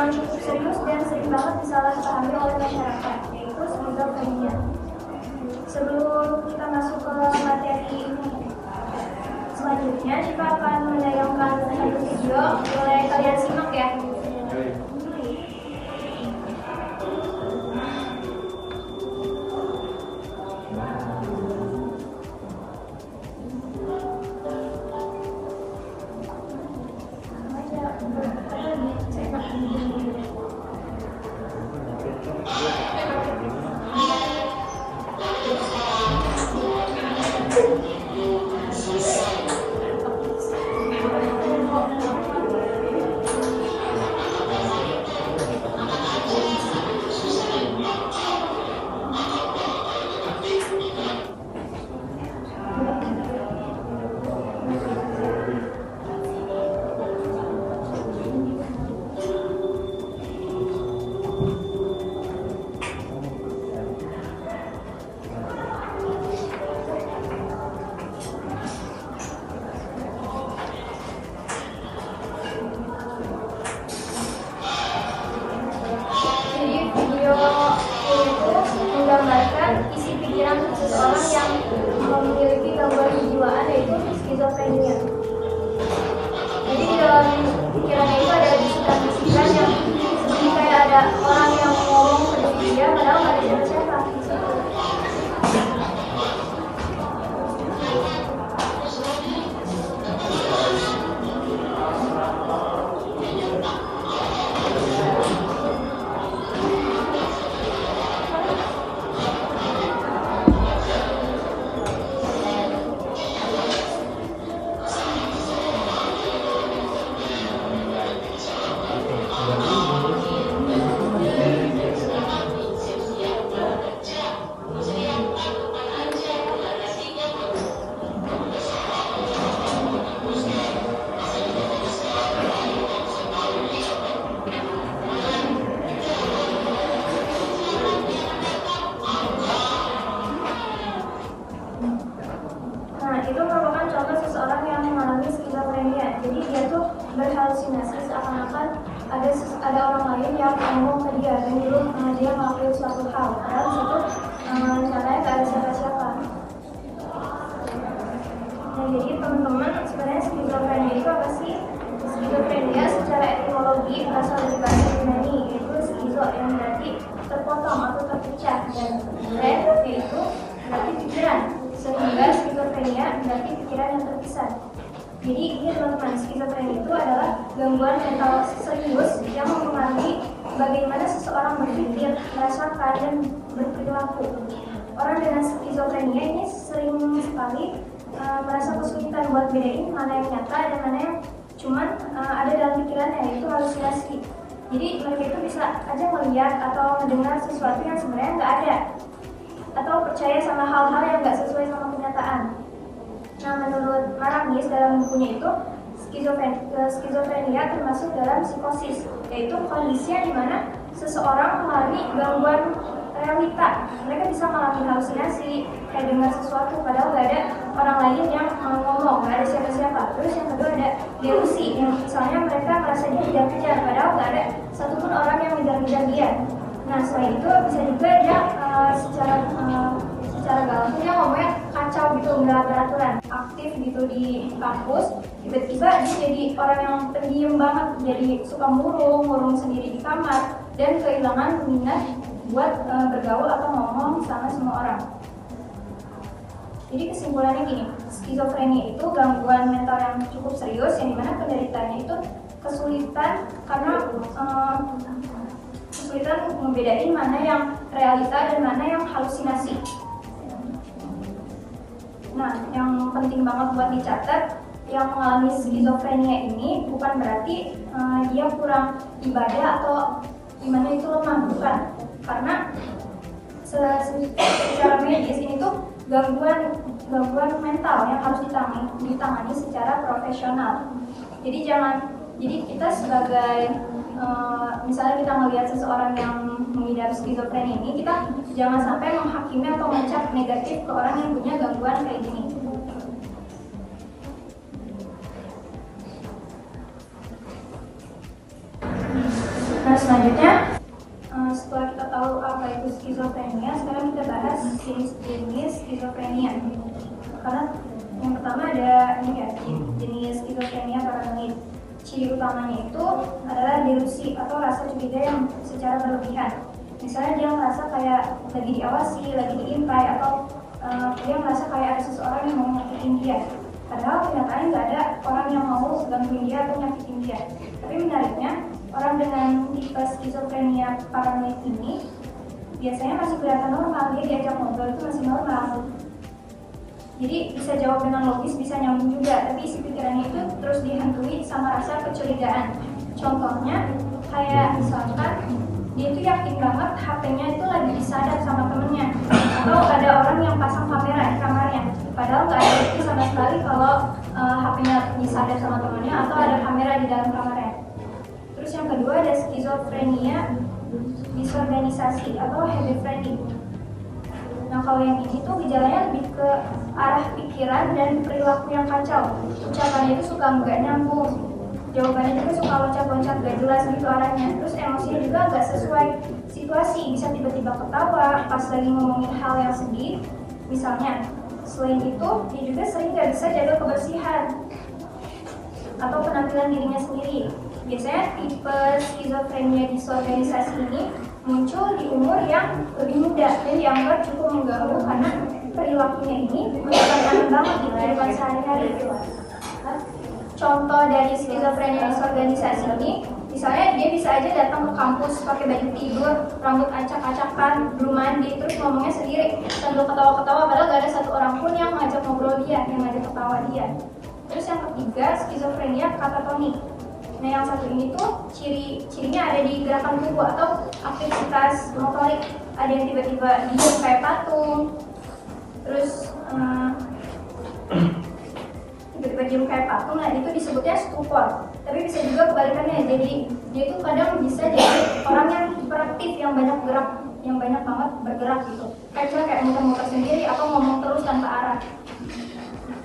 yang cukup serius dan sering banget disalahpahami oleh masyarakat, yaitu skizofrenia. Sebelum kita masuk ke materi selanjutnya, kita akan menayangkan satu video, boleh kalian simak ya. Isi pikiran seseorang yang memiliki gangguan kejiwaan, yaitu skizofrenia. Jadi di dalam pikirannya itu ada bisikan-bisikan yang seperti kayak ada orang yang ngomong seperti dia, padahal nggak ada siapa-siapa. Itu merupakan contoh seseorang yang mengalami skizofrenia. Jadi dia tuh berhalusinasi seakan-akan ada orang lain yang ngomong ke dia dan nyuruh dia melakukan suatu hal. Padahal di situ rencananya nggak ada siapa-siapa. Nah, jadi teman-teman, sebenarnya skizofrenia itu apa sih? Skizofrenia secara etimologi berasal dari bahasa Yunani, yaitu skizo yang berarti terpotong atau terpecah, dan fren yaitu berarti pikiran. Sehingga skizofrenia berarti pikiran yang terpisah. Jadi ini teman-teman, skizofrenia itu adalah gangguan mental serius yang mempengaruhi bagaimana seseorang berpikir, merasakan, dan berperilaku. Orang dengan skizofrenia ini sering sekali merasa kesulitan buat bedain mana yang nyata dan mana yang cuman ada dalam pikirannya, yaitu halusinasi. Jadi mereka itu bisa aja melihat atau mendengar sesuatu yang sebenarnya nggak ada, atau percaya sama hal-hal yang nggak sesuai sama kenyataan. Nah, menurut Maramis dalam bukunya itu, skizofrenia termasuk dalam psikosis, yaitu kondisi yang dimana seseorang mengalami gangguan realita. Mereka bisa mengalami halusinasi, kayak dengar sesuatu padahal nggak ada orang lain yang ngomong, nggak ada siapa-siapa. Terus yang kedua ada delusi, yang misalnya mereka merasa dia dikejar-kejar padahal nggak ada satupun orang yang mengejar-ngejar dia. Nah, selain itu bisa juga dia secara galau dia ngomongnya kacau gitu, nggak beraturan, aktif gitu di kampus, tiba-tiba dia jadi orang yang pendiam banget, jadi suka murung sendiri di kamar dan kehilangan minat buat bergaul atau ngomong sama semua orang. Jadi kesimpulannya gini, skizofrenia itu gangguan mental yang cukup serius yang dimana penderitanya itu kesulitan karena kesulitan membedain mana yang realita dan mana yang halusinasi. Nah, yang penting banget buat dicatat, yang mengalami skizofrenia ini bukan berarti dia kurang ibadah atau gimana itu lemah, bukan. Karena secara medis ini tuh gangguan mental yang harus ditangani secara profesional. Jadi kita sebagai misalnya kita melihat seseorang yang mengidap skizofrenia ini, kita jangan sampai menghakimi atau mencap negatif ke orang yang punya gangguan kayak gini. Nah, selanjutnya setelah kita tahu apa itu skizofrenia, sekarang kita bahas jenis-jenis skizofrenia. Karena yang pertama ada ini ya, jenis skizofrenia paranoid. Ciri utamanya itu adalah delusi atau rasa curiga yang secara berlebihan. Misalnya dia merasa kayak lagi diawasi, lagi diintai, atau dia merasa kayak ada seseorang yang mau nyakitin dia. Padahal kenyataannya nggak ada orang yang mau gangguin dia atau nyakitin dia. Tapi menariknya, orang dengan tipe skizofrenia paranoid ini biasanya masih kelihatan normal, dia diajak ngobrol itu masih normal. Jadi bisa jawab dengan logis, bisa nyambung juga, tapi isi pikirannya itu terus dihantui sama rasa kecurigaan. Contohnya, kayak misalkan dia itu yakin banget HP-nya itu lagi disadap sama temennya, atau ada orang yang pasang kamera di kamarnya, padahal nggak ada bukti sama sekali kalau HP-nya disadap sama temennya atau ada kamera di dalam kamarnya. Terus yang kedua ada skizofrenia disorganisasi atau schizophrenic. Nah, kalau yang ini tuh gejalanya lebih ke arah pikiran dan perilaku yang kacau. Ucapannya itu suka nggak nyambung, jawabannya juga suka loncat-loncat gak jelas gitu arahnya. Terus emosinya juga nggak sesuai situasi, bisa tiba-tiba ketawa pas lagi ngomongin hal yang sedih misalnya. Selain itu, dia juga sering gak bisa jaga kebersihan atau penampilan dirinya sendiri. Biasanya tipe skizofrenia disorganisasi ini muncul di umur yang lebih muda dan dianggap cukup mengganggu karena perilakunya ini aneh banget di kehidupan sehari-hari. Contoh dari skizofrenia disorganisasi ini, misalnya dia bisa aja datang ke kampus pakai baju tidur, rambut acak-acakan, belum mandi, terus ngomongnya sendiri sambil ketawa-ketawa, padahal gak ada satu orang pun yang ngajak ngobrol dia, yang ngajak ketawa dia. Terus yang ketiga, skizofrenia katatonik. Nah, yang satu ini tuh cirinya ada di gerakan tubuh atau aktivitas motorik. Ada yang tiba-tiba diem kayak patung, terus tiba-tiba diem kayak patung. Nah, itu disebutnya stupor. Tapi bisa juga kebalikannya, jadi dia itu kadang bisa jadi orang yang hiperaktif, yang banyak gerak, yang banyak banget bergerak gitu. Kayak muter-muter sendiri atau ngomong terus tanpa arah.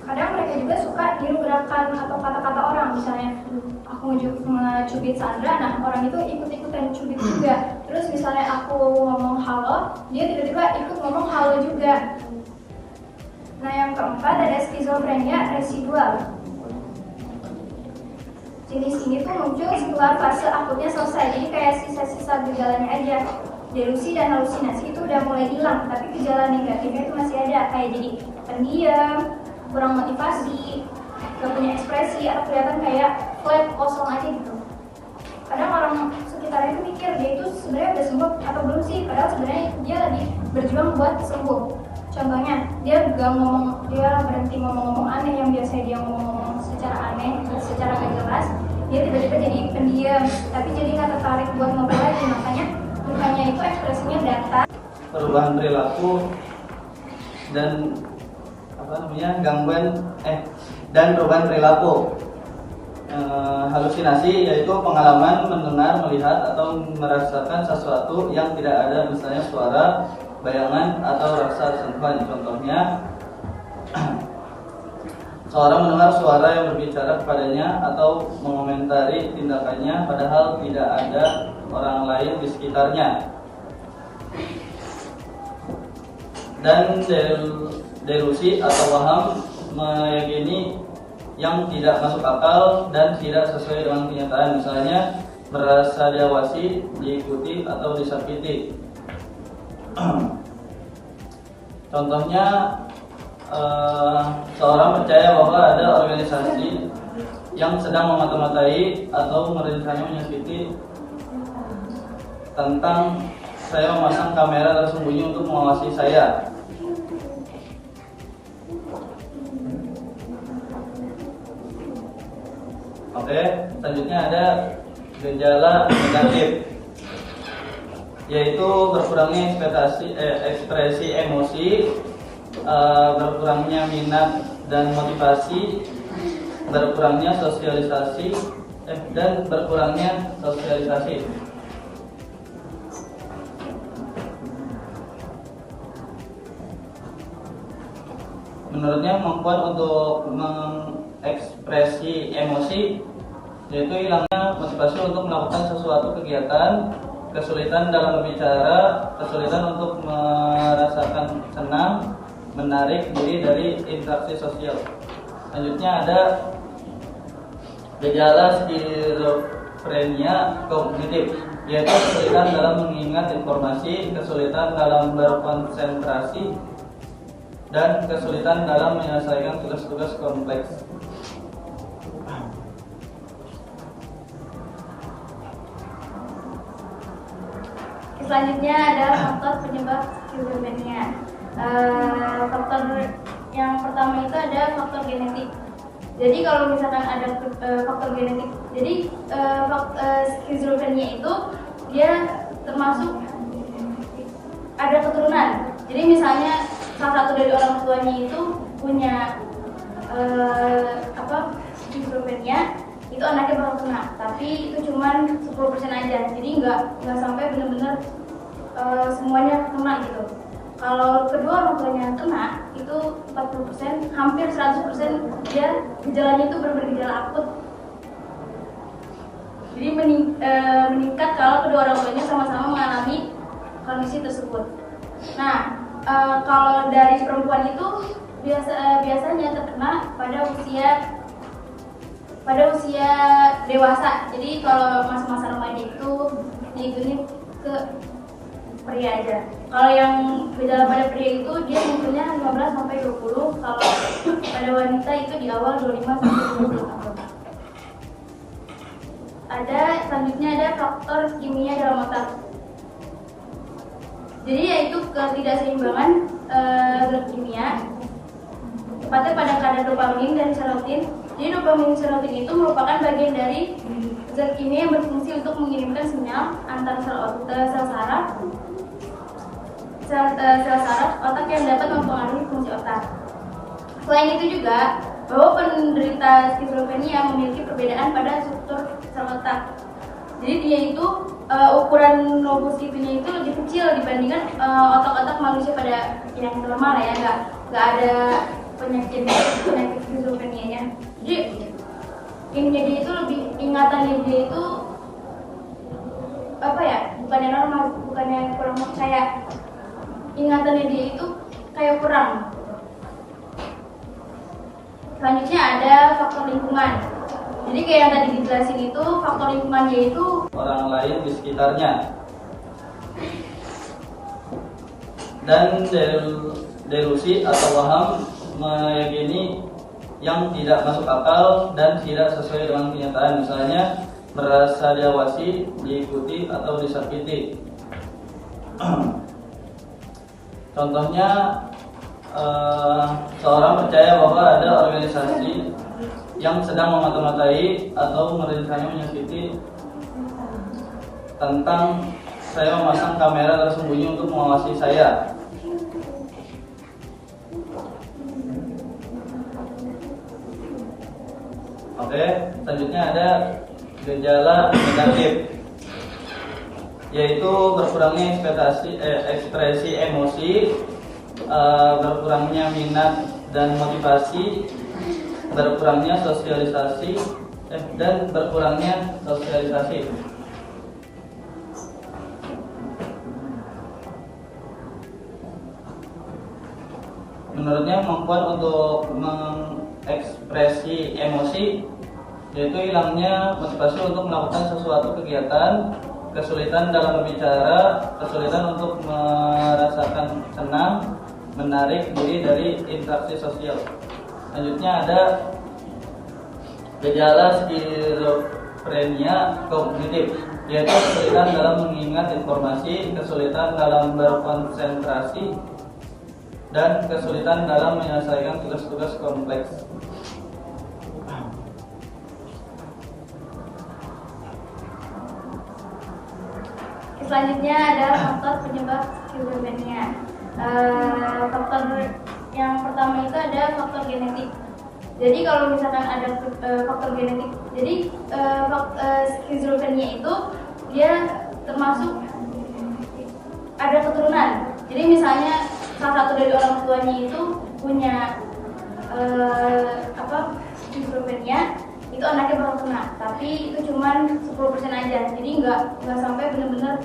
Kadang mereka juga suka niru gerakan atau kata-kata orang, misalnya aku ngecubit Sandra, nah orang itu ikut-ikutan cubit juga. Terus misalnya aku ngomong halo, dia tiba-tiba ikut ngomong halo juga. Nah, yang keempat ada skizofrenia residual. Jenis ini tuh muncul setelah fase akutnya selesai, jadi kayak sisa-sisa gejalanya aja. Delusi dan halusinasi itu udah mulai hilang, tapi gejala negatifnya itu masih ada, kayak jadi pendiam, kurang motivasi, gak punya ekspresi, atau kelihatan kayak flat, kosong aja gitu. Kadang orang sekitarnya itu mikir dia itu sebenarnya udah sembuh atau belum sih, padahal sebenarnya dia lagi berjuang buat sembuh. Contohnya, dia berhenti ngomong-ngomong aneh yang biasanya dia ngomong secara aneh, secara gak jelas. Dia tiba-tiba jadi pendiam, tapi jadi nggak tertarik buat ngobrol lagi, makanya mukanya itu ekspresinya datar. Perubahan perilaku dan gangguan dan perubahan perilaku. Halusinasi yaitu pengalaman mendengar, melihat atau merasakan sesuatu yang tidak ada, misalnya suara, bayangan atau rasa sentuhan. Contohnya seorang mendengar suara yang berbicara kepadanya atau mengomentari tindakannya padahal tidak ada orang lain di sekitarnya. Dan delusi atau waham meyakini yang tidak masuk akal dan tidak sesuai dengan kenyataan, misalnya merasa diawasi, diikuti atau disakiti. Contohnya seorang percaya bahwa ada organisasi yang sedang memata-matai atau merencana menyakiti, tentang saya memasang kamera tersembunyi untuk mengawasi saya. Oke, selanjutnya ada gejala negatif, yaitu berkurangnya ekspresi emosi, berkurangnya minat dan motivasi, berkurangnya sosialisasi, dan berkurangnya sosialisasi. Menurutnya kemampuan untuk mengekspresi emosi yaitu hilangnya motivasi untuk melakukan sesuatu kegiatan, kesulitan dalam berbicara, kesulitan untuk merasakan senang, menarik diri dari interaksi sosial. Selanjutnya ada gejala skizofrenia kognitif, yaitu kesulitan dalam mengingat informasi, kesulitan dalam berkonsentrasi, dan kesulitan dalam menyelesaikan tugas-tugas kompleks. Selanjutnya ada faktor penyebab skizofrenia. Faktor yang pertama itu ada faktor genetik. Jadi kalau misalkan ada faktor genetik, jadi skizofrenia itu dia termasuk ada keturunan. Jadi misalnya salah satu dari orang tuanya itu punya skizofrenia, itu anaknya bakal kena. Tapi itu cuma 10% aja. Jadi nggak sampai benar-benar semuanya kena gitu. Kalau kedua orang tuanya kena, itu 40%, hampir 100% dia gejalanya itu bergejala akut. Jadi meningkat kalau kedua orang tuanya sama-sama mengalami kondisi tersebut. Nah, kalau dari perempuan itu biasanya terkena pada usia dewasa. Jadi kalau masa-masa remaja itu diikuti ke pria aja. Kalau yang gejala pada pria itu dia munculnya 15 sampai 20, kalau pada wanita itu di awal 25 sampai 30 tahun. Selanjutnya ada faktor kimia dalam otak. Jadi yaitu ketidakseimbangan zat kimia, tepatnya pada kadar dopamin dan serotonin. Jadi dopamin dan serotonin itu merupakan bagian dari zat kimia yang berfungsi untuk mengirimkan sinyal antar sel saraf otak yang dapat mempengaruhi fungsi otak. Selain itu juga, bahwa penderita skizofrenia memiliki perbedaan pada struktur sel otak. Jadi dia itu ukuran lobus itunya itu lebih kecil dibandingkan otak-otak manusia pada yang normal ya, nggak ada penyakit skizofrenianya. Jadi ininya dia itu lebih, ingatannya dia itu bukannya normal, bukannya kurang percaya. Ingatannya dia itu kayak kurang. Selanjutnya ada faktor lingkungan. Jadi kayak yang tadi dijelasin itu, faktor lingkungan dia itu orang lain di sekitarnya. Dan delusi atau waham meyakini yang tidak masuk akal dan tidak sesuai dengan kenyataan, misalnya merasa diawasi, diikuti atau disakiti. Contohnya, seorang percaya bahwa ada organisasi yang sedang memata-matai atau merencanakan menyakiti, tentang saya memasang kamera tersembunyi untuk mengawasi saya. Oke, selanjutnya ada gejala negatif, yaitu berkurangnya ekspresi emosi, berkurangnya minat dan motivasi, berkurangnya sosialisasi, dan berkurangnya sosialisasi. Menurutnya kemampuan untuk mengekspresi emosi, yaitu hilangnya motivasi untuk melakukan sesuatu kegiatan, kesulitan dalam berbicara, kesulitan untuk merasakan senang, menarik diri dari interaksi sosial. Selanjutnya ada gejala skizofrenia kognitif, yaitu kesulitan dalam mengingat informasi, kesulitan dalam berkonsentrasi, dan kesulitan dalam menyelesaikan tugas-tugas kompleks. Selanjutnya ada faktor penyebab skizofrenia. Faktor yang pertama itu ada faktor genetik. Jadi kalau misalkan ada faktor genetik, jadi skizofrenia itu dia termasuk ada keturunan. Jadi misalnya salah satu dari orang tuanya itu punya skizofrenia, itu anaknya bakal kena, tapi itu cuman 10% aja, jadi nggak sampai benar-benar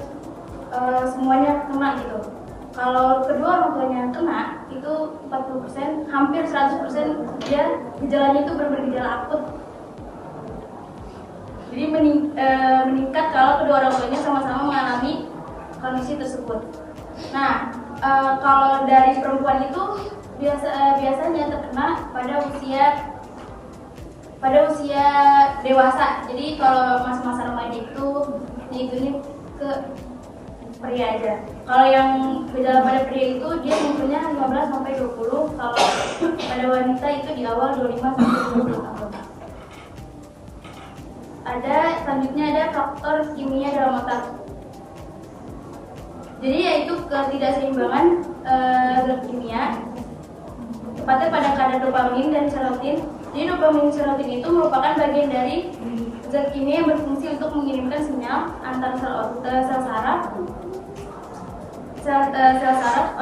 semuanya kena gitu. Kalau kedua orang tuanya kena itu 40%, hampir 100% dia gejalanya itu benar-benar gejala akut. Jadi meningkat kalau kedua orang tuanya sama-sama mengalami kondisi tersebut. Nah, kalau dari perempuan itu biasanya terkena pada usia dewasa. Jadi kalau masa-masa remaja itu ini ke pria aja. Kalau yang gejala pada pria itu dia munculnya 15 sampai 20, kalau pada wanita itu di awal 25 sampai 30 tahun. Selanjutnya ada faktor kimia dalam otak. Jadi yaitu ketidakseimbangan zat kimia, tepatnya pada kadar dopamin dan serotonin. Jadi dopamin dan serotonin itu merupakan bagian dari zat kimia yang berfungsi untuk mengirimkan sinyal antar sel saraf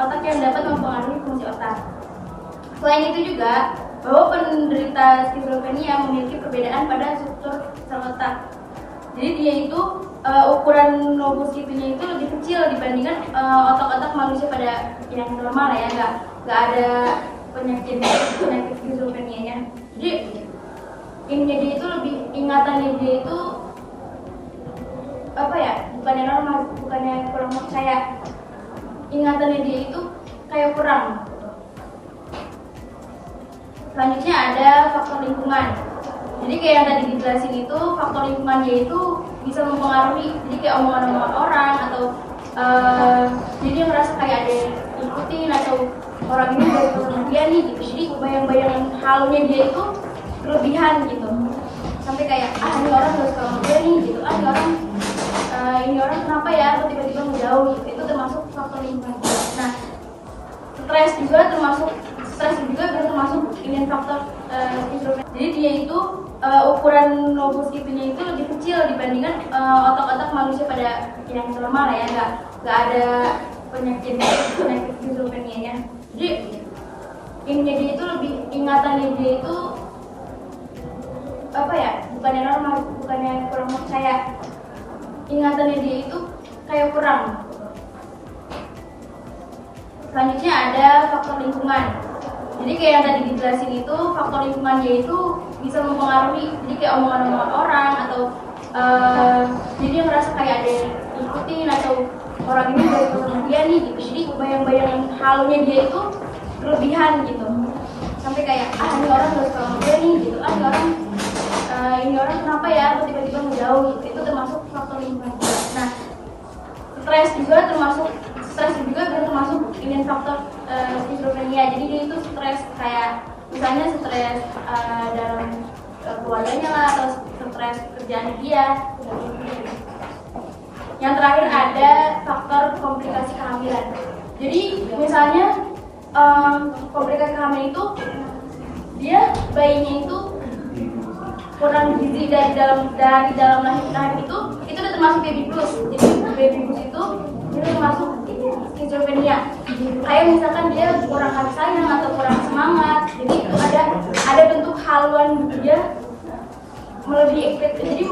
otak yang dapat mempengaruhi fungsi otak. Selain itu juga bahwa penderita skizofrenia memiliki perbedaan pada struktur sel otak. Jadi dia itu ukuran lobus itunya itu lebih kecil dibandingkan otak-otak manusia pada yang normal ya, nggak ada penyakit skizofrenia. Jadi ininya dia itu lebih, ingatannya dia itu apa ya, bukannya normal, bukannya kurang, kayak ingatannya dia itu kayak kurang. Selanjutnya ada faktor lingkungan. Jadi kayak yang tadi dijelasin itu, faktor lingkungan dia itu bisa mempengaruhi. Jadi kayak omongan-omongan orang atau jadi dia merasa kayak ada yang ikutin atau orang ini udah sama dia nih gitu. Jadi bayang-bayangan halunya dia itu berlebihan gitu. Sampai kayak ini orang udah suka sama dia nih gitu. Ini orang kenapa ya atau tiba-tiba menjauh gitu. Itu termasuk faktor lingkungan. Nah, stres juga termasuk ini faktor skizofrenia. Jadi dia itu ukuran lobus itunya itu lebih kecil dibandingkan otak-otak manusia pada yang normal ya, nggak ada penyakit skizofrenia. Jadi ininya dia itu lebih, ingatannya dia itu apa ya, bukannya normal, bukannya kurang, kayak ingatannya dia itu kayak kurang. Selanjutnya ada faktor lingkungan. Jadi kayak yang tadi dijelasin itu, faktor lingkungan dia itu bisa mempengaruhi. Jadi kayak omongan-omongan orang atau jadi dia merasa kayak ada yang ikutin atau orang ini udah suka sama dia nih gitu. Jadi bayang-bayangan halunya dia itu berlebihan gitu. Sampai kayak ini orang udah suka sama dia nih gitu. Ini orang kenapa ya atau tiba-tiba menjauh gitu. Itu termasuk faktor lingkungan. Nah, stres juga termasuk ini faktor skizofrenia. Jadi dia itu stres kayak misalnya stres dalam keluarganya lah, atau stres kerjaan dia. Yang terakhir ada faktor komplikasi kehamilan. Jadi misalnya komplikasi kehamilan itu dia bayinya itu kurang gizi dari dalam rahim itu udah termasuk baby blues. Jadi baby blues itu termasuk skizofrenia. Kayak misalkan dia kurang kasih sayang atau kurang semangat. Jadi itu ada bentuk haluan dia melebihi ekspektasi. Jadi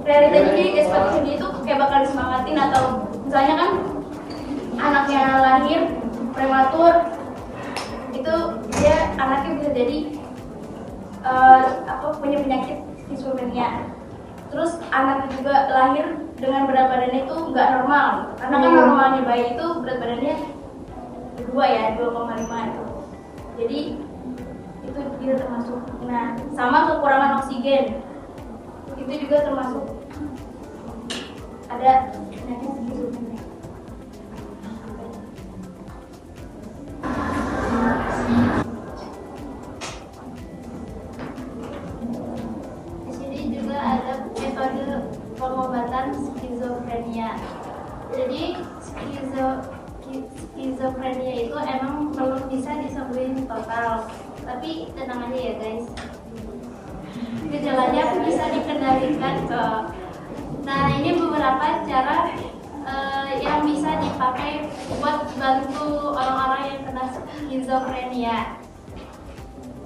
realitanya dia ekspektasi dia itu kayak bakal disemangatin, atau misalnya kan anaknya lahir prematur, itu dia anaknya bisa jadi punya penyakit skizofrenia. Terus anak juga lahir dengan berat badannya itu nggak normal, karena kan normalnya bayi itu berat badannya 2,5 itu. Jadi itu juga termasuk. Nah, sama kekurangan oksigen itu juga termasuk ada penyakit skizofrenia. Metode pengobatan skizofrenia. Jadi skizofrenia itu emang belum bisa disembuhin total, tapi tenang aja ya guys, gejalanya bisa dikendalikan kok. Nah, ini beberapa cara yang bisa dipakai buat bantu orang-orang yang kena skizofrenia.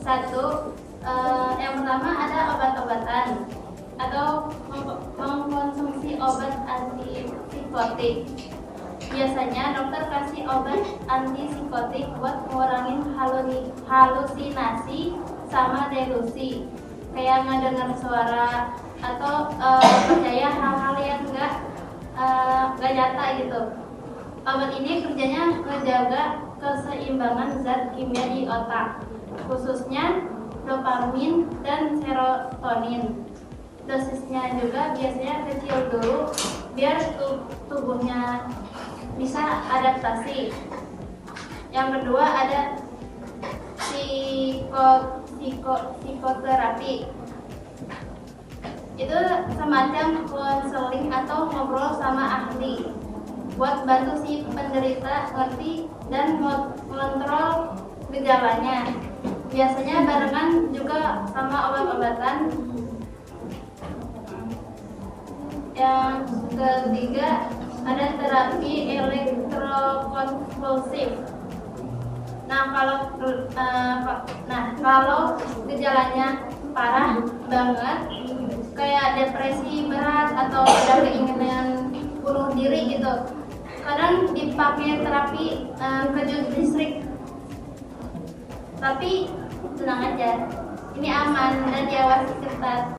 1, Yang pertama ada obat-obatan atau mengkonsumsi obat antipsikotik. Biasanya dokter kasih obat antipsikotik buat ngurangin halusinasi sama delusi, kayak ngedengar suara atau percaya hal-hal yang nggak nyata gitu. Obat ini kerjanya ngejaga keseimbangan zat kimia di otak, khususnya dopamin dan serotonin. Dosisnya juga biasanya kecil dulu biar tubuhnya bisa adaptasi. Yang kedua ada psikoterapi. Itu semacam konseling atau ngobrol sama ahli buat bantu si penderita ngerti dan mengontrol gejalanya. Biasanya barengan juga sama obat-obatan. Yang ketiga ada terapi elektrokonvulsif. Kalau gejalanya parah banget, kayak depresi berat atau ada keinginan bunuh diri gitu, kadang dipakai terapi kejut listrik. Tapi tenang aja, ini aman dan diawasi ketat.